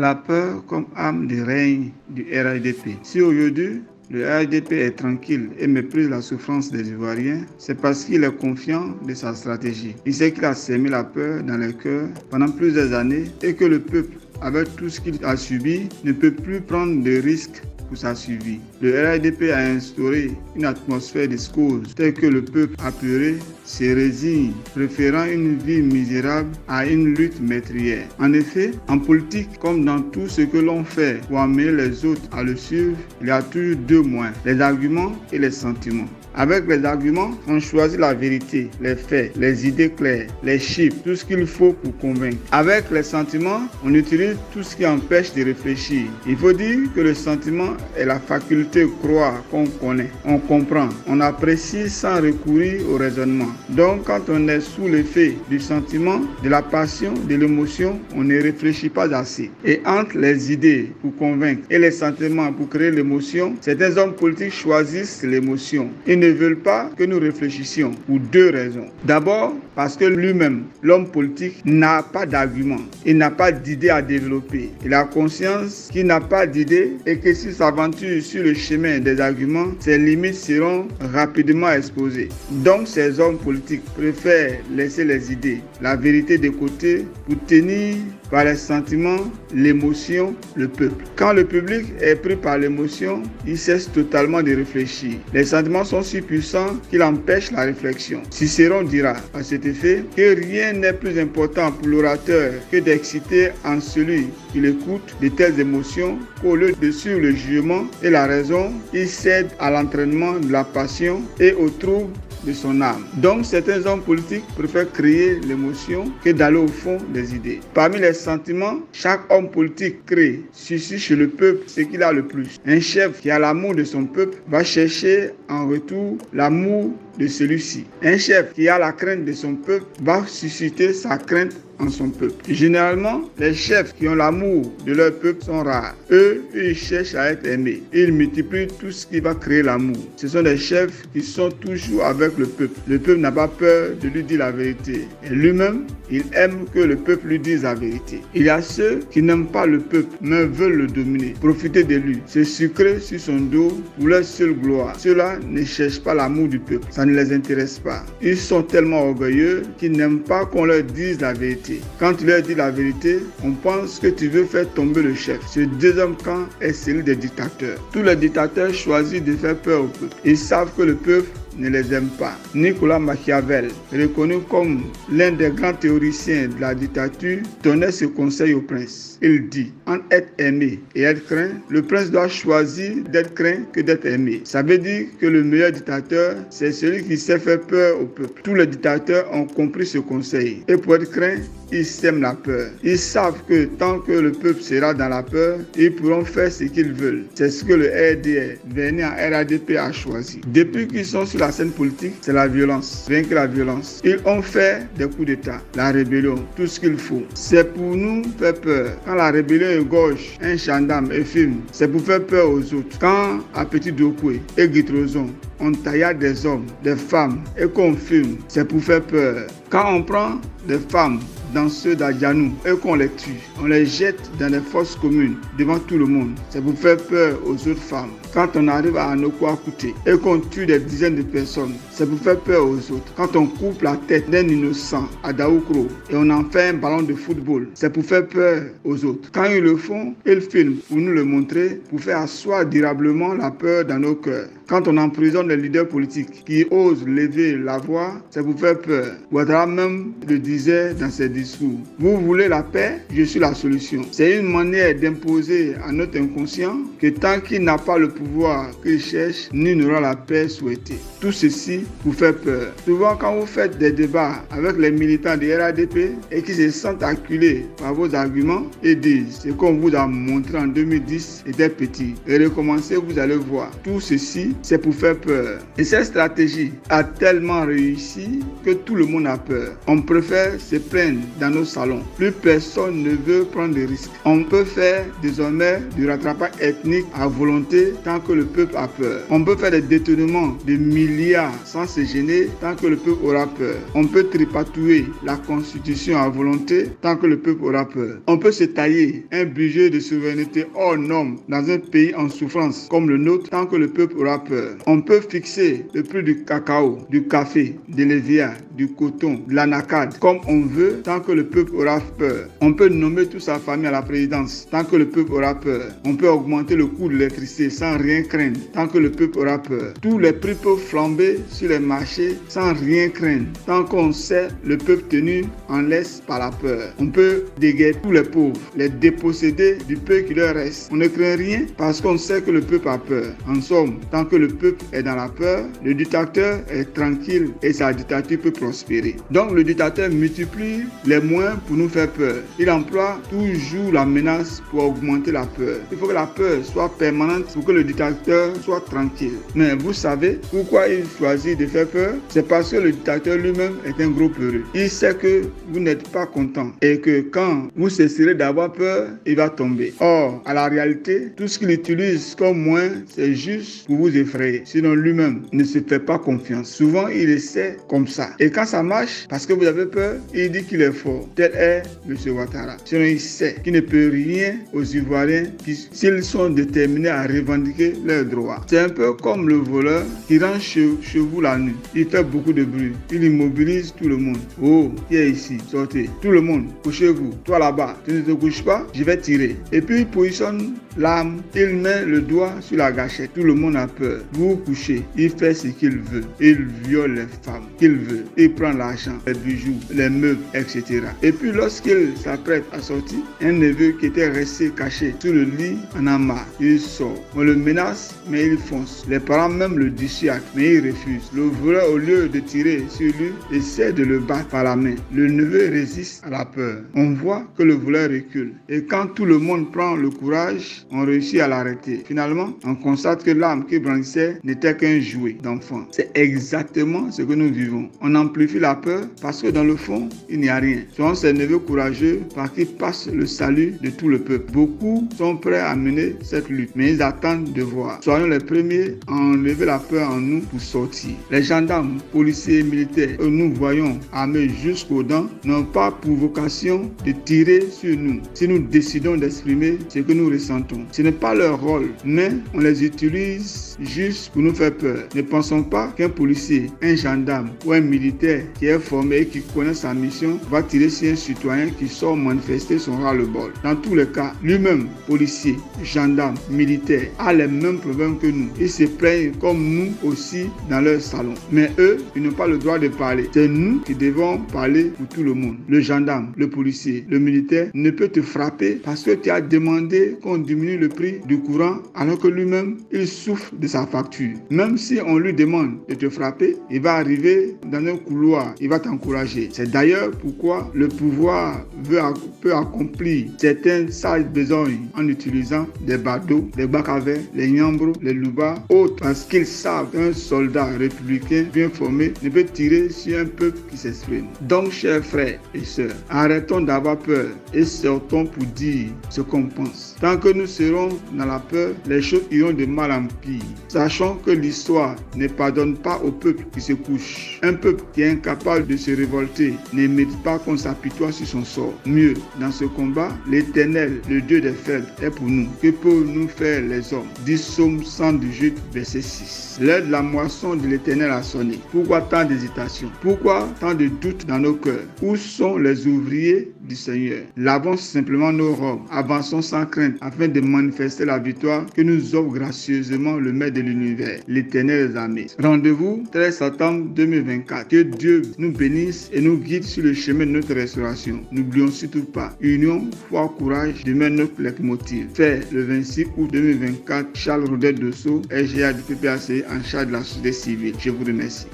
La peur comme arme de règne du RHDP. Si aujourd'hui, le RHDP est tranquille et méprise la souffrance des Ivoiriens, c'est parce qu'il est confiant de sa stratégie. Il sait qu'il a sémé la peur dans les cœurs pendant plusieurs années et que le peuple, avec tout ce qu'il a subi, ne peut plus prendre de risques pour sa survie. Le RHDP a instauré une atmosphère discourse telle que le peuple apeuré se résigne, préférant une vie misérable à une lutte meurtrière. En effet, en politique, comme dans tout ce que l'on fait pour amener les autres à le suivre, il y a toujours deux moyens, les arguments et les sentiments. Avec les arguments, on choisit la vérité, les faits, les idées claires, les chiffres, tout ce qu'il faut pour convaincre. Avec les sentiments, on utilise tout ce qui empêche de réfléchir. Il faut dire que le sentiment est la faculté de croire qu'on connaît, on comprend, on apprécie sans recourir au raisonnement. Donc, quand on est sous l'effet du sentiment, de la passion, de l'émotion, on ne réfléchit pas assez. Et entre les idées pour convaincre et les sentiments pour créer l'émotion, certains hommes politiques choisissent l'émotion. Ils ne veulent pas que nous réfléchissions pour deux raisons. D'abord, parce que lui-même, l'homme politique, n'a pas d'argument. Il n'a pas d'idée à développer. Il a conscience qu'il n'a pas d'idée et que s'il s'aventure sur le chemin des arguments, ses limites seront rapidement exposées. Donc, ces hommes politiques préfèrent laisser les idées, la vérité de côté pour tenir par les sentiments, l'émotion, le peuple. Quand le public est pris par l'émotion, il cesse totalement de réfléchir. Les sentiments sont si puissants qu'ils empêchent la réflexion. Cicéron dira à cet effet que rien n'est plus important pour l'orateur que d'exciter en celui qui l'écoute de telles émotions qu'au lieu de suivre le jugement et la raison, il cède à l'entraînement de la passion et au trouble de son âme. Donc, certains hommes politiques préfèrent créer l'émotion que d'aller au fond des idées. Parmi les sentiments, chaque homme politique crée, suscite chez le peuple ce qu'il a le plus. Un chef qui a l'amour de son peuple va chercher en retour l'amour de celui-ci. Un chef qui a la crainte de son peuple va susciter sa crainte en son peuple. Généralement, les chefs qui ont l'amour de leur peuple sont rares. Eux, ils cherchent à être aimés. Ils multiplient tout ce qui va créer l'amour. Ce sont des chefs qui sont toujours avec le peuple. Le peuple n'a pas peur de lui dire la vérité. Et lui-même, il aime que le peuple lui dise la vérité. Il y a ceux qui n'aiment pas le peuple, mais veulent le dominer, profiter de lui, se sucrer sur son dos pour leur seule gloire. Ceux-là ne cherchent pas l'amour du peuple. Ça ne les intéresse pas. Ils sont tellement orgueilleux qu'ils n'aiment pas qu'on leur dise la vérité. Quand tu leur dis la vérité, on pense que tu veux faire tomber le chef. Ce deuxième camp est celui des dictateurs. Tous les dictateurs choisissent de faire peur au peuple. Ils savent que le peuple ne les aime pas. Nicolas Machiavel, reconnu comme l'un des grands théoriciens de la dictature, donnait ce conseil au prince. Il dit, entre être aimé et être craint, le prince doit choisir d'être craint que d'être aimé. Ça veut dire que le meilleur dictateur, c'est celui qui sait faire peur au peuple. Tous les dictateurs ont compris ce conseil. Et pour être craint, ils sèment la peur. Ils savent que tant que le peuple sera dans la peur, ils pourront faire ce qu'ils veulent. C'est ce que le RDR, venu en RHDP, a choisi. Depuis qu'ils sont sur la scène politique, c'est la violence. Rien que la violence. Ils ont fait des coups d'État, la rébellion, tout ce qu'il faut. C'est pour nous faire peur. Quand la rébellion égorge un gendarme et filme, c'est pour faire peur aux autres. Quand à Petit Dokwe et Guitrozon, on taillade des hommes, des femmes et qu'on filme, c'est pour faire peur. Quand on prend des femmes dans ceux d'Adjanou et qu'on les tue, on les jette dans des fosses communes devant tout le monde. C'est pour faire peur aux autres femmes. Quand on arrive à Anokwakouté et qu'on tue des dizaines de personnes, c'est pour faire peur aux autres. Quand on coupe la tête d'un innocent à Daoukro et on en fait un ballon de football, c'est pour faire peur aux autres. Quand ils le font, ils filment pour nous le montrer, pour faire asseoir durablement la peur dans nos cœurs. Quand on emprisonne les leaders politiques qui osent lever la voix, c'est pour faire peur. Ouattara même le disait dans ses discours. Vous voulez la paix, je suis la solution. C'est une manière d'imposer à notre inconscient que tant qu'il n'a pas le pouvoir qu'il cherche, nul n'aura la paix souhaitée. Tout ceci pour faire peur. Souvent, quand vous faites des débats avec les militants du RHDP et qui se sentent acculés par vos arguments et disent ce qu'on vous a montré en 2010 était petit. Et recommencez, vous allez voir. Tout ceci c'est pour faire peur. Et cette stratégie a tellement réussi que tout le monde a peur. On préfère se plaindre dans nos salons. Plus personne ne veut prendre de risques. On peut faire désormais du rattrapage ethnique à volonté tant que le peuple a peur. On peut faire des détournements de milliards sans se gêner tant que le peuple aura peur. On peut tripatouiller la constitution à volonté tant que le peuple aura peur. On peut se tailler un budget de souveraineté hors norme dans un pays en souffrance comme le nôtre tant que le peuple aura peur. On peut fixer le prix du cacao, du café, de l'Évia, du coton, de l'anacade comme on veut tant que le peuple aura peur. On peut nommer toute sa famille à la présidence tant que le peuple aura peur. On peut augmenter le coût de l'électricité sans rien craindre tant que le peuple aura peur. Tous les prix peuvent flamber sur les marchés sans rien craindre tant qu'on sait le peuple tenu en laisse par la peur. On peut déguerpir tous les pauvres, les déposséder du peu qui leur reste. On ne craint rien parce qu'on sait que le peuple a peur. En somme, tant que le peuple est dans la peur, le dictateur est tranquille et sa dictature peut prospérer. Donc le dictateur multiplie les moyens pour nous faire peur. Il emploie toujours la menace pour augmenter la peur. Il faut que la peur soit permanente pour que le dictateur soit tranquille. Mais vous savez pourquoi il choisit de faire peur? C'est parce que le dictateur lui-même est un gros peureux. Il sait que vous n'êtes pas content et que quand vous cesserez d'avoir peur, il va tomber. Or, à la réalité, tout ce qu'il utilise comme moyen, c'est juste pour vous effrayer. Sinon, lui-même ne se fait pas confiance. Souvent, il essaie comme ça. Et quand ça marche, parce que vous avez peur, il dit qu'il est fort. Tel est M. Ouattara. Sinon, il sait qu'il ne peut rien aux Ivoiriens s'ils sont déterminés à revendiquer leurs droits. C'est un peu comme le voleur qui rentre chez vous la nuit. Il fait beaucoup de bruit. Il immobilise tout le monde. Oh, qui est ici? Sortez. Tout le monde, couchez-vous. Toi là-bas, tu ne te couches pas? Je vais tirer. Et puis il positionne l'arme. Il met le doigt sur la gâchette. Tout le monde a peur. Vous couchez. Il fait ce qu'il veut. Il viole les femmes qu'il veut. Il prend l'argent, les bijoux, les meubles, etc. Et puis lorsqu'il s'apprête à sortir, un neveu qui était resté caché sur le lit en a marre. Il sort. On le menace, mais il fonce. Les parents même le dissuadent, mais il refuse. Le voleur, au lieu de tirer sur lui, essaie de le battre par la main. Le neveu résiste à la peur. On voit que le voleur recule. Et quand tout le monde prend le courage, on réussit à l'arrêter. Finalement, on constate que l'arme qu'il brandissait n'était qu'un jouet d'enfant. C'est exactement ce que nous vivons. On amplifie la peur parce que dans le fond, il n'y a rien. Souvent, ces neveux courageux par qui passe le salut de tout le peuple. Beaucoup sont prêts à mener cette lutte, mais ils attendent de voir. Soyons les premiers à enlever la peur en nous pour sortir. Les gendarmes, policiers et militaires que nous voyons armés jusqu'aux dents n'ont pas pour vocation de tirer sur nous. Si nous décidons d'exprimer ce que nous ressentons, ce n'est pas leur rôle, mais on les utilise juste pour nous faire peur. Ne pensons pas qu'un policier, un gendarme ou un militaire qui est formé et qui connaît sa mission va tirer sur un citoyen qui sort manifester son ras-le-bol. Dans tous les cas, lui-même, policier, gendarme, militaire, a les mêmes problèmes que nous. Ils se plaignent comme nous aussi dans leur salon. Mais eux, ils n'ont pas le droit de parler. C'est nous qui devons parler pour tout le monde. Le gendarme, le policier, le militaire ne peut te frapper parce que tu as demandé qu'on diminue le prix du courant alors que lui-même, il souffre de sa facture. Même si on lui demande de te frapper, il va arriver dans un couloir, il va t'encourager. C'est d'ailleurs pourquoi le pouvoir peut accomplir certaines sages besognes en utilisant des badauds, des bacs à verre, les nyambros, les loubas, autres, parce qu'ils savent qu'un soldat républicain bien formé ne peut tirer sur un peuple qui s'exprime. Donc, chers frères et sœurs, arrêtons d'avoir peur et sortons pour dire ce qu'on pense. Tant que nous serons dans la peur, les choses iront de mal en pire. Sachons que l'histoire ne pardonne pas au peuple qui se couche. Un peuple qui est incapable de se révolter ne mérite pas qu'on s'apitoie sur son sort. Mieux, dans ce combat, l'Éternel, le Dieu des faibles, est pour nous. Que peuvent nous faire les hommes? 10 Psaume 118, verset 6. L'heure de la moisson de l'Éternel a sonné. Pourquoi tant d'hésitation? Pourquoi tant de doutes dans nos cœurs? Où sont les ouvriers du Seigneur? Lavons simplement nos robes, avançons sans crainte afin de manifester la victoire que nous offre gracieusement le Maître de l'univers, l'Éternel des armées. Rendez-vous 13 septembre 2024. Que Dieu nous bénisse et nous guide sur le chemin de notre restauration. N'oublions surtout pas, union, foi, courage, demain notre leitmotiv. Fait le 26 août 2024, Charles Rodet Dosso, SGA du PPAC en charge de la société civile. Je vous remercie.